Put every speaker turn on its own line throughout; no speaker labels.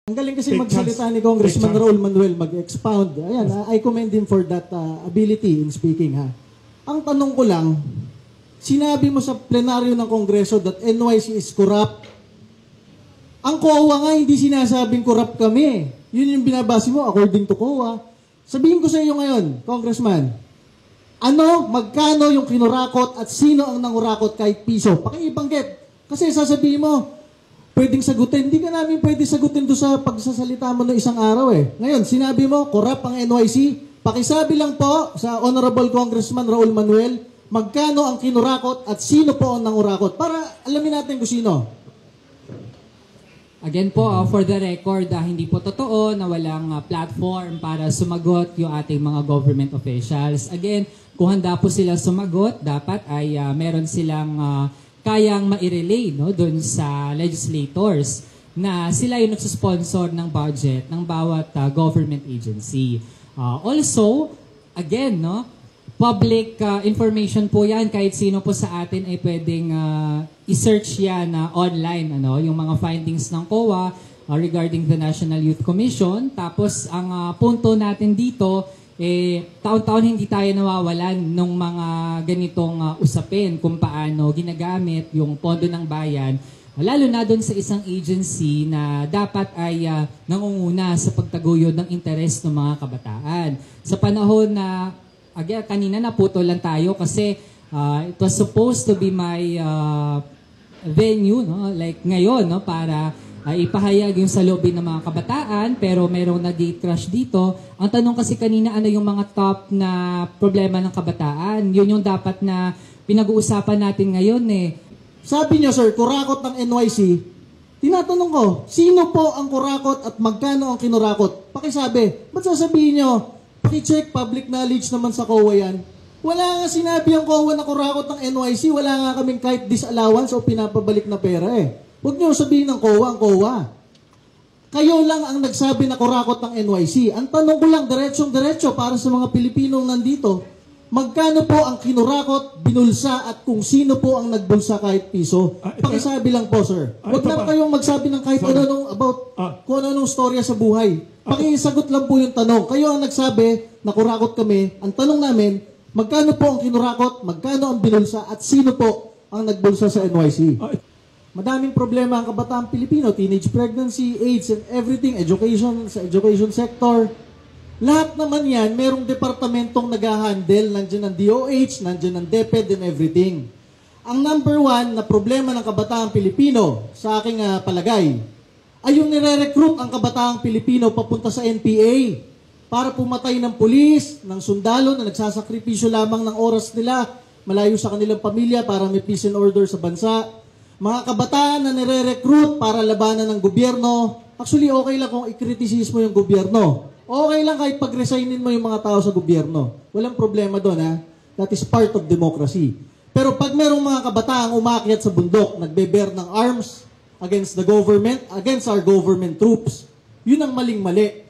Ang galing kasi magsalita ni Congressman Raul Manuel mag-expound. Ayan, I commend him for that ability in speaking. Ha. Ang tanong ko lang, sinabi mo sa plenaryo ng Kongreso that NYC is corrupt. Ang COA nga hindi sinasabing corrupt kami. Yun yung binabase mo according to COA. Sabihin ko sa iyo ngayon, Congressman, magkano yung kinurakot at sino ang nangurakot kahit piso? Pakiibanggit. Kasi sasabihin mo, pwedeng sagutin. Hindi ka namin pwede sagutin doon sa pagsasalita mo ng isang araw eh. Ngayon, sinabi mo, corrupt ang NYC. Pakisabi lang po sa Honorable Congressman Raul Manuel, magkano ang kinurakot at sino po ang nangurakot? Para alamin natin kung sino.
Again po, for the record, hindi po totoo na walang platform para sumagot yung ating mga government officials. Again, kung handa po sila sumagot, dapat ay meron silang kayang ma-relay doon sa legislators na sila yung nagsusponsor ng budget ng bawat government agency. Also, again, public information po yan. Kahit sino po sa atin ay pwedeng i-search yan online, yung mga findings ng COA regarding the National Youth Commission. Tapos, ang punto natin dito, taon-taon hindi tayo nawawalan ng mga ganitong usapin kung paano ginagamit yung pondo ng bayan, lalo na doon sa isang agency na dapat ay nangunguna sa pagtaguyod ng interes ng mga kabataan. Sa panahon na, again, kanina naputol lang tayo kasi it was supposed to be my venue, like ngayon, para ipahayag yung salubin ng mga kabataan, pero merong nag-gate crash dito. Ang tanong kasi kanina, ano yung mga top na problema ng kabataan? Yun yung dapat na pinag-uusapan natin ngayon eh.
Sabi niyo, sir, kurakot ng NYC. Tinatanong ko, sino po ang kurakot at magkano ang kinurakot? Pakisabi, ba't sasabihin niyo? Pakicheck, public knowledge naman sa COA yan. Wala nga sinabi ang COA na kurakot ng NYC, wala nga kaming kahit disallowance o pinapabalik na pera eh. Huwag niyo sabihin ng COA ang COA. Kayo lang ang nagsabi na kurakot ng NYC. Ang tanong ko lang, diretsong-diretso para sa mga Pilipinong nandito, magkano po ang kinurakot, binulsa, at kung sino po ang nagbulsa kahit piso? Pakisabi lang po, sir. Huwag lang kayong magsabi ng kahit kung ano-anong storya sa buhay. Pakisagot lang po yung tanong. Kayo ang nagsabi na kurakot kami. Ang tanong namin, magkano po ang kinurakot, magkano ang binulsa, at sino po ang nagbulsa sa NYC? Madaming problema ang kabataang Pilipino, teenage pregnancy, AIDS, and everything, education, sa education sector. Lahat naman yan, merong departamentong nag-handle, nandiyan ang DOH, nandiyan ang DepEd, and everything. Ang number one na problema ng kabataang Pilipino, sa aking palagay, ay yung nire-recruit ang kabataang Pilipino papunta sa NPA para pumatay ng pulis, ng sundalo na nagsasakripisyo lamang ng oras nila, malayo sa kanilang pamilya para may peace and order sa bansa. Mga kabataan na nire-recruit para labanan ng gobyerno. Actually, okay lang kung i-criticize mo yung gobyerno. Okay lang kahit pag-resignin mo yung mga tao sa gobyerno. Walang problema doon, ha? That is part of democracy. Pero pag merong mga kabataang umakyat sa bundok, nagbe-bear ng arms against the government, against our government troops, yun ang maling-mali.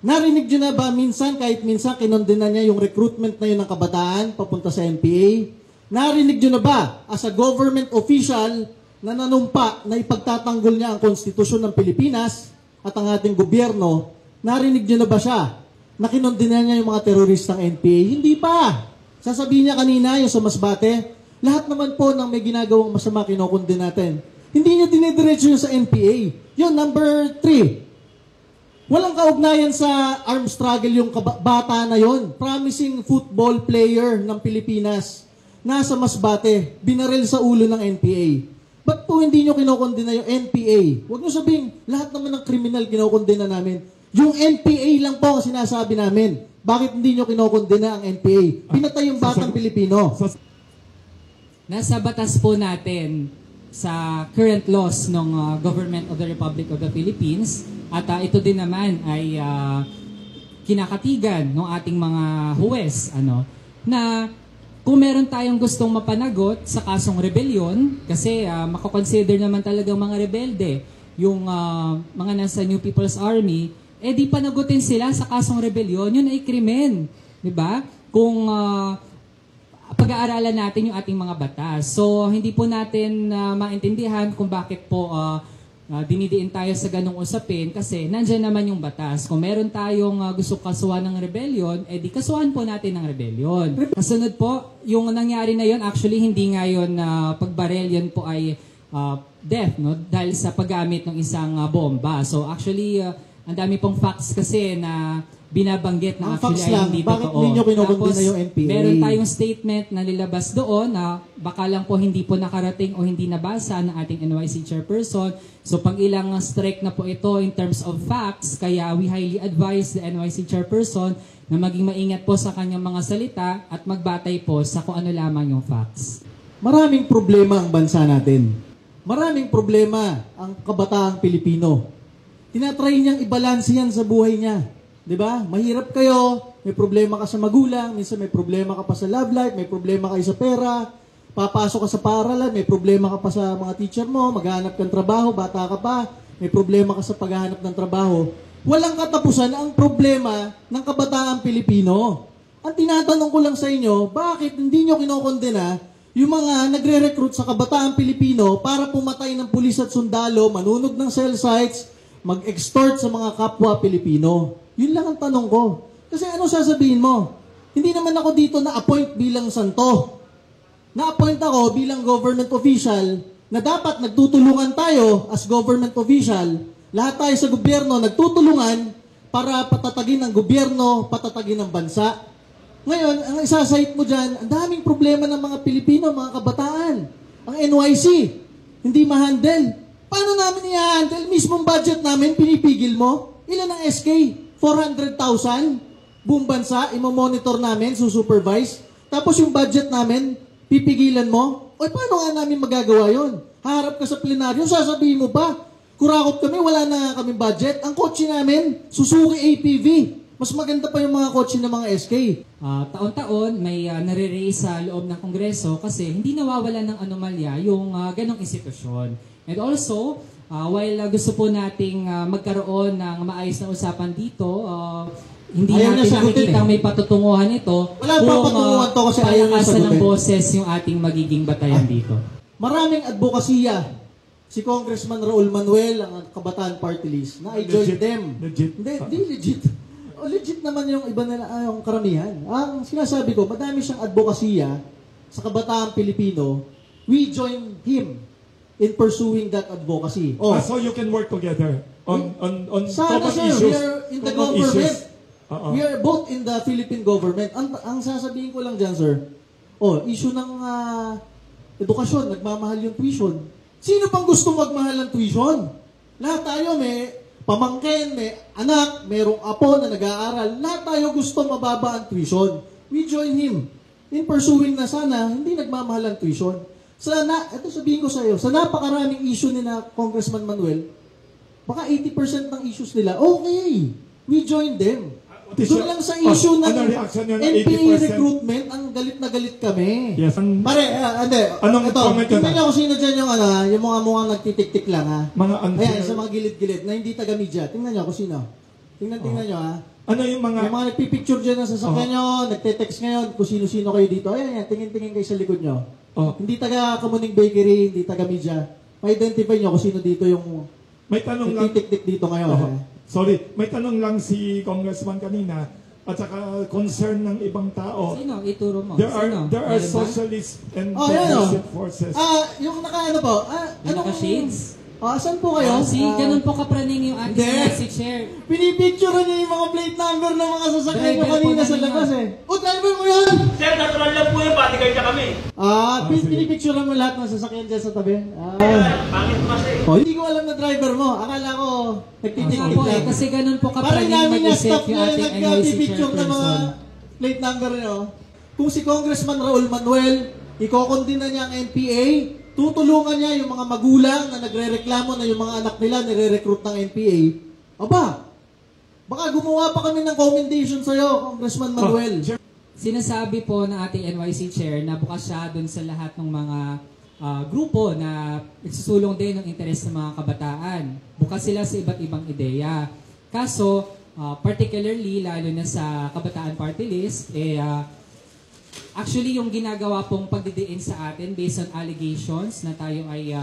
Narinig nyo na ba minsan, kahit minsan kinondena niya yung recruitment na yun ng kabataan papunta sa NPA? Narinig nyo na ba, as a government official, na nanumpa na ipagtatanggol niya ang konstitusyon ng Pilipinas at ang ating gobyerno, narinig niyo na ba siya na kinondena niya yung mga terorista ng NPA? Hindi pa. Sasabihin niya kanina, yung sa Masbate, lahat naman po ng may ginagawang masama kinokondena natin. Hindi niya dinidiretso yun sa NPA. Yun, number 3. Walang kaugnayan sa armed struggle yung bata na yon. Promising football player ng Pilipinas. Nasa Masbate, binaril sa ulo ng NPA. Ba't po hindi nyo kinokondena yung NPA? Huwag nyo sabihin, lahat naman ng kriminal kinokondena namin. Yung NPA lang po ang sinasabi namin. Bakit hindi nyo kinokondena ang NPA? Pinatay yung batang Pilipino.
Nasa batas po natin sa current laws ng Government of the Republic of the Philippines at ito din naman ay kinakatigan ng ating mga huwes na kung meron tayong gustong mapanagot sa kasong rebellion, kasi makakonsider naman talagang mga rebelde, yung mga nasa New People's Army, di panagutin sila sa kasong rebellion, yun ay krimen. Diba? Kung pag-aaralan natin yung ating mga batas. So, hindi po natin maintindihan kung bakit po dinidiin tayo sa ganong usapin kasi nandyan naman yung batas. Kung meron tayong gusto kasuhan ng rebellion, di kasuhan po natin ng rebellion. Kasunod po, yung nangyari na yon actually hindi nga yun pagbarel, yun po ay death, no? Dahil sa paggamit ng isang bomba. So actually, ang dami pong facts kasi na binabanggit na
Ang
actually
facts
ay
lang,
hindi
bakit
totoo.
ninyo kinukundina
Tapos,
yung NPA?
meron tayong statement na nilabas doon na baka lang po hindi po nakarating o hindi nabasa ng ating NYC chairperson. So pang ilang strike na po ito in terms of facts, kaya we highly advise the NYC chairperson na maging maingat po sa kanyang mga salita at magbatay po sa kung ano lamang yung facts.
Maraming problema ang bansa natin. Maraming problema ang kabataang Pilipino. Tinatry niyang ibalanse yan sa buhay niya. 'Di ba? Mahirap kayo, may problema ka sa magulang, minsan may problema ka pa sa love life, may problema kayo sa pera, papasok ka sa paaralan, may problema ka pa sa mga teacher mo, maghahanap kang trabaho, bata ka pa, may problema ka sa paghahanap ng trabaho. Walang katapusan ang problema ng kabataang Pilipino. Ang tinatanong ko lang sa inyo, bakit hindi nyo kinokondena yung mga nagre-recruit sa kabataang Pilipino para pumatay ng pulis at sundalo, manunog ng cell sites, mag-extort sa mga kapwa Pilipino? Yun lang ang tanong ko. Kasi ano sasabihin mo? Hindi naman ako dito na-appoint bilang santo. Na-appoint ako bilang government official na dapat nagtutulungan tayo as government official. Lahat tayo sa gobyerno nagtutulungan para patatagin ang gobyerno, patatagin ang bansa. Ngayon, ang isasite mo dyan, ang daming problema ng mga Pilipino, mga kabataan. Ang NYC, hindi ma-handle. Paano namin i-handle? Mismong budget namin, pinipigil mo? Ilan ang SK? 400,000? Buong bansa, imo-monitor namin, susupervise. Tapos yung budget namin, pipigilan mo? O paano nga namin magagawa yon? Harap ka sa plenaryo, sasabihin mo pa, kurakot kami, wala na kami budget. Ang kotse namin, Suzuki APV. Mas maganda pa yung mga kotse ng mga SK.
Taon-taon may nare-raise sa loob ng Kongreso kasi hindi nawawala ng anomalya yung ganong institusyon. And also, while gusto po nating magkaroon ng maayos na usapan dito, hindi
Ayaw niya
natin
sagutin
nakikita may patutunguhan ito
Wala pa patutunguhan to kasi ayaw niya
palakasan ng
sagutin.
boses yung ating magiging batayan dito.
Maraming advokasya. Si Congressman Raul Manuel, ang Kabataan Party List, na I joined
Legit.
them.
Legit.
Hindi legit. Legit naman yung iba nila, yung karamihan. Ang sinasabi ko, madami siyang advokasya sa kabataang Pilipino. We join him in pursuing that advocacy.
So you can work together on
Sana
common
sir,
issues.
we are in the
Common
government.
issues.
We are both in the Philippine government. Ang sasabihin ko lang dyan, sir, issue ng edukasyon, nagmamahal yung tuition. Sino pang gusto magmahal ng tuition? Lahat tayo may pamangkin, may anak, mayroong apo na nag-aaral. Lahat tayo gusto mababa ang tuition. We join him in pursuing na sana hindi nagmamahal ang tuition. Ito sabihin ko sa iyo, sa napakaraming issue ni na Congressman Manuel, baka 80% ng issues nila, okay, we join them. Doon lang sa issue ng
ano reaction niyo ng
NPA
80%?
recruitment, ang galit na galit kami.
Yes.
Pare, hindi.
Anong comment yun,
tingnan nyo kung sino dyan yung mga mukhang nagtitik-tik lang, ha?
Mga
Ayan, sa mga gilid-gilid, na hindi taga-media. Tingnan nyo kung sino. Tingnan nyo, ha?
Ano yung mga...
Yung mga nagpipicture dyan ng sasakyan nyo, nagte-text ngayon kung sino-sino kayo dito. Ayan, tingin-tingin kayo sa likod nyo. Hindi taga-Kamuning Bakery, hindi taga-media. Ma-identify nyo kung sino dito yung
May tanong lang...
nagtitik-tik dito ngayon. ha?
Sorry, may tanong lang si Congressman kanina at saka concern ng ibang tao.
Sino? Ituro mo.
There
Sino?
are
Meron ba?
socialist and
Ayan,
progressive forces.
Yung naka-ano po?
Yung naka-shades?
Saan po kayo?
Ganun po kapraning yung ating
Hindi.
si Chair.
Pinipicture niya yung mga plate number ng mga sasakyan nyo
Driver po
kanina sa
namin
labas
yun.
Driver mo yun!
Sir, natural lang po yung bodyguard niya kami.
sige.
Pinipicture mo lahat ng sasakyan dyan sa tabi.
Bakit kasi?
Hindi ko alam na driver mo. Akala ko, nagtitik
Opo, kasi ganun po
Parang
kapraning
namin
mag-isip
na-stop
yung
na
ating NYC
nag-picture ng mga
chairperson.
plate number nyo. Kung si Congressman Raul Manuel, ikokondina niya ang NPA, tutulungan niya yung mga magulang na nagre-reklamo na yung mga anak nila nire-recruit ng NPA. Baka gumawa pa kami ng commendation sa'yo, Congressman Manuel.
Sinasabi po ng ating NYC Chair na bukas siya dun sa lahat ng mga grupo na nagsusulong din ng interes ng mga kabataan. Bukas sila sa iba't ibang ideya. Kaso, particularly, lalo na sa Kabataan Party List, actually yung ginagawa pong pagdidiin sa atin based on allegations na tayo ay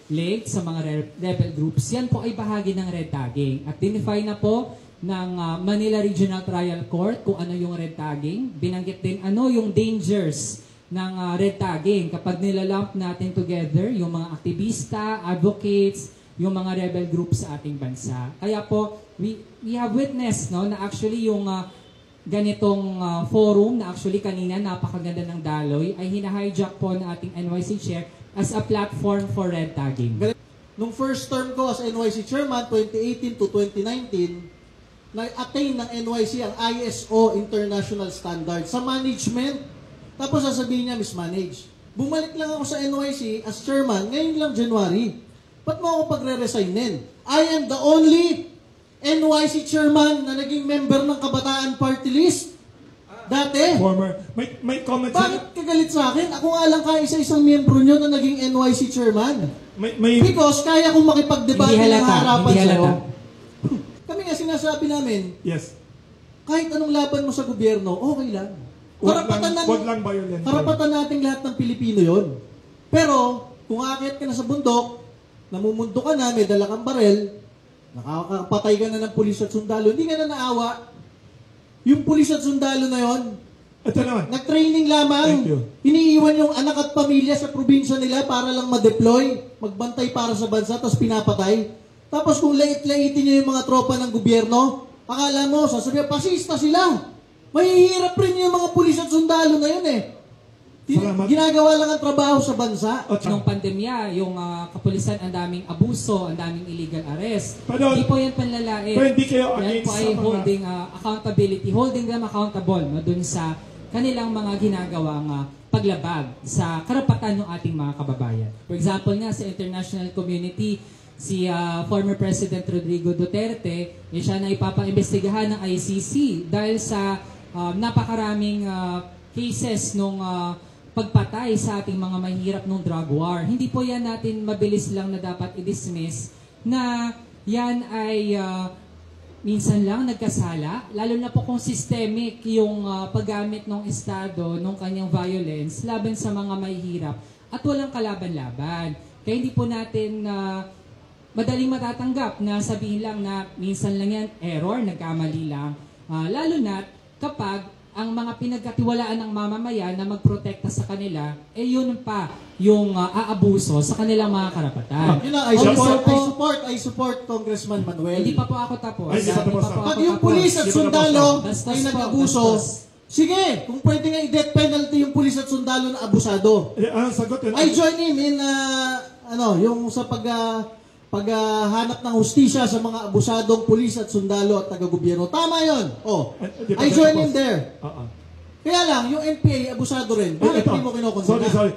link sa mga rebel groups, yan po ay bahagi ng red tagging. At dinify na po ng Manila Regional Trial Court kung ano yung red tagging. Binanggit din ano yung dangers ng red tagging kapag nilalump natin together yung mga aktivista, advocates, yung mga rebel groups sa ating bansa. Kaya po, we have witnessed no, na actually yung ganitong forum na actually kanina napakaganda ng daloy ay hina-hijack po ng ating NYC Chair as a platform for red tagging.
Nung first term ko as NYC Chairman, 2018 to 2019, na-attain ng NYC ang ISO International Standard sa management. Tapos sasabihin niya, mismanage. Bumalik lang ako sa NYC as Chairman, ngayon lang January. Ba't mo ako pagre-resignin? I am the only NYC Chairman na naging member ng Kabataan Party List. Dati.
Former. May comment
Bakit kagalit sa akin? Ako nga lang kaisa-isang miyembro nyo na naging NYC Chairman.
May
Because kaya kong makipagdebate
Hindi
ng
halata,
harapan
hindi
sa'yo.
halata.
Kami nga sinasabi namin,
yes.
kahit anong laban mo sa gobyerno, okay lang.
Wag lang violent.
Karapatan nating lahat ng Pilipino yon. Pero, kung aakyat ka na sa bundok, namumundo ka na, may dala kang barel, nakakapatay ka na ng pulis at sundalo, hindi ka na naawa. Yung pulis at sundalo na yon,
Ito naman.
nag-training lamang.
Thank you.
Iniiwan yung anak at pamilya sa probinsya nila para lang ma-deploy, magbantay para sa bansa, tapos pinapatay. Tapos kung lait-laitin nyo yung mga tropa ng gobyerno, akala mo, sasabihin, pasista sila. Mahihirap rin yung mga pulis at sundalo na yun eh.
Salamat.
Ginagawa lang ang trabaho sa bansa.
Nung pandemya, yung kapulisan, ang daming abuso, ang daming illegal arrest.
Pero-
Hindi po yan panlalait.
Pero hindi kayo
Yan
against
po ay
sa mga-
holding accountability, holding them accountable no, dun sa kanilang mga ginagawang paglabag sa karapatan ng ating mga kababayan. For example nga, sa international community, si former President Rodrigo Duterte, siya na ipapaimbestigahan ng ICC dahil sa napakaraming cases nung pagpatay sa ating mga mahirap nung drug war. Hindi po yan natin mabilis lang na dapat i-dismiss na yan ay minsan lang nagkasala, lalo na po kung systemic yung paggamit ng Estado ng kanyang violence laban sa mga mahihirap at walang kalaban-laban. Kaya hindi po natin madaling matatanggap na sabihin lang na minsan lang yan, error, nagkamali lang. Lalo na kapag ang mga pinagkatiwalaan ng mamamayan na magprotekta sa kanila, yun pa yung aabuso sa kanilang mga karapatan.
Yun na, I support Congressman Manuel.
Hindi pa po ako tapos.
Ay, hindi pa tapos.
Pag yung pulis at sundalo
Bastos
ay
po,
nag-abuso,
bastos.
sige, kung pwede nga i-death penalty yung pulis at sundalo na abusado.
Ang sagot yun.
I join him in, yung sa paghanap ng hustisya sa mga abusadong pulis at sundalo at taga-gobyerno. Tama yon. I join him there. Kaya lang, yung NPA, abusado rin. Bakit
Ito.
hindi mo kinokondena?
Sorry.